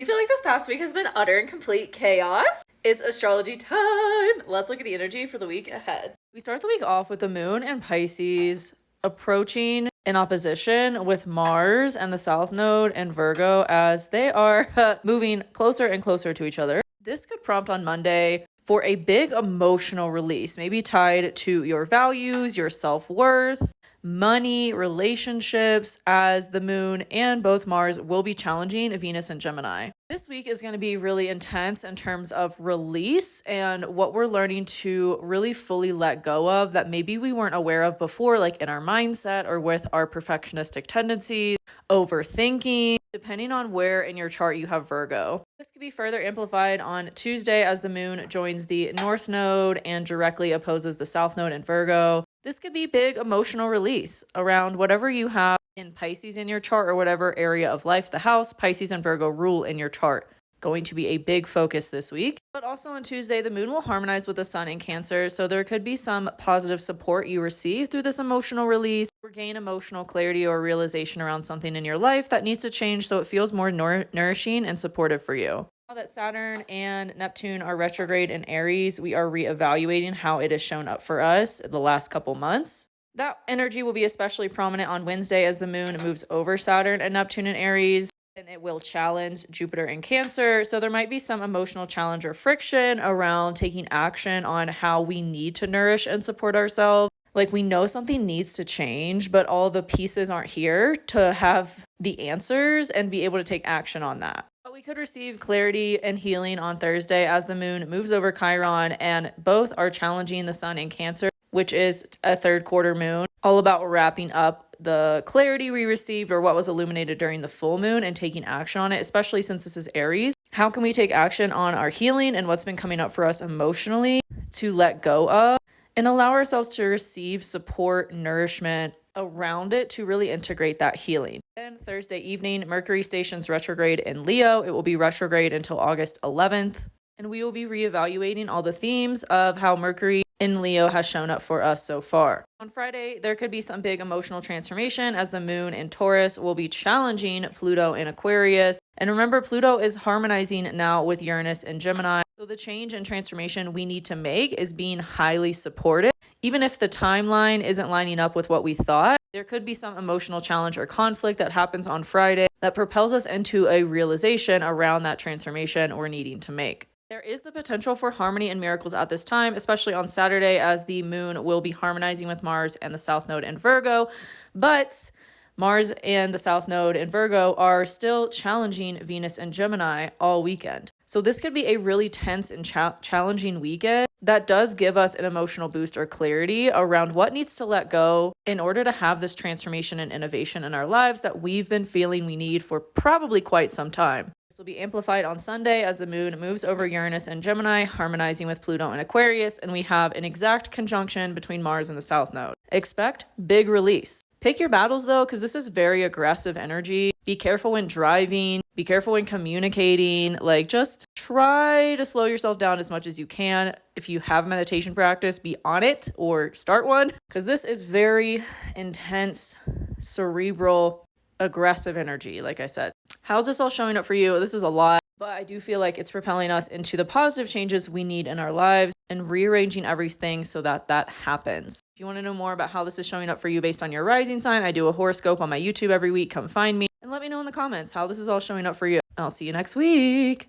You feel like this past week has been utter and complete chaos? It's astrology time! Let's look at the energy for the week ahead. We start the week off with the moon and Pisces approaching in opposition with Mars and the South Node and Virgo as they are moving closer and closer to each other. This could prompt on Monday for a big emotional release, maybe tied to your values, your self-worth, money, relationships, as the moon and both Mars will be challenging Venus and Gemini. This week is going to be really intense in terms of release and what we're learning to really fully let go of that maybe we weren't aware of before, like in our mindset or with our perfectionistic tendencies, overthinking, depending on where in your chart you have Virgo. This could be further amplified on Tuesday as the moon joins the North Node and directly opposes the South Node in Virgo. This could be big emotional release around whatever you have in Pisces in your chart or whatever area of life the house Pisces and Virgo rule in your chart. Going to be a big focus this week. But also on Tuesday, the moon will harmonize with the sun in Cancer, so there could be some positive support you receive through this emotional release or gain emotional clarity or realization around something in your life that needs to change so it feels more nourishing and supportive for you. Now that Saturn and Neptune are retrograde in Aries, we are reevaluating how it has shown up for us in the last couple months. That energy will be especially prominent on Wednesday as the moon moves over Saturn and Neptune in Aries, and it will challenge Jupiter in Cancer. So there might be some emotional challenge or friction around taking action on how we need to nourish and support ourselves. Like we know something needs to change, but all the pieces aren't here to have the answers and be able to take action on that. But we could receive clarity and healing on Thursday as the moon moves over Chiron, and both are challenging the sun in Cancer, which is a third quarter moon, all about wrapping up the clarity we received or what was illuminated during the full moon and taking action on it, especially since this is Aries. How can we take action on our healing and what's been coming up for us emotionally to let go of and allow ourselves to receive support, nourishment around it to really integrate that healing. Then Thursday evening, Mercury stations retrograde in Leo. It will be retrograde until August 11th. And we will be reevaluating all the themes of how Mercury in Leo has shown up for us so far. On Friday, there could be some big emotional transformation as the moon in Taurus will be challenging Pluto in Aquarius. And remember, Pluto is harmonizing now with Uranus and Gemini. So the change and transformation we need to make is being highly supported. Even if the timeline isn't lining up with what we thought, there could be some emotional challenge or conflict that happens on Friday that propels us into a realization around that transformation we're needing to make. There is the potential for harmony and miracles at this time, especially on Saturday as the moon will be harmonizing with Mars and the South Node in Virgo, but Mars and the South Node in Virgo are still challenging Venus and Gemini all weekend. So this could be a really tense and challenging weekend that does give us an emotional boost or clarity around what needs to let go in order to have this transformation and innovation in our lives that we've been feeling we need for probably quite some time. This will be amplified on Sunday as the moon moves over Uranus and Gemini, harmonizing with Pluto and Aquarius, and we have an exact conjunction between Mars and the South Node. Expect big release. Pick your battles though, because this is very aggressive energy. Be careful when driving, be careful when communicating, like just try to slow yourself down as much as you can. If you have meditation practice, be on it or start one, because this is very intense, cerebral, aggressive energy, like I said. How's this all showing up for you? This is a lot, but I do feel like it's propelling us into the positive changes we need in our lives and rearranging everything so that that happens. If you want to know more about how this is showing up for you based on your rising sign, I do a horoscope on my YouTube every week. Come find me and let me know in the comments how this is all showing up for you. I'll see you next week.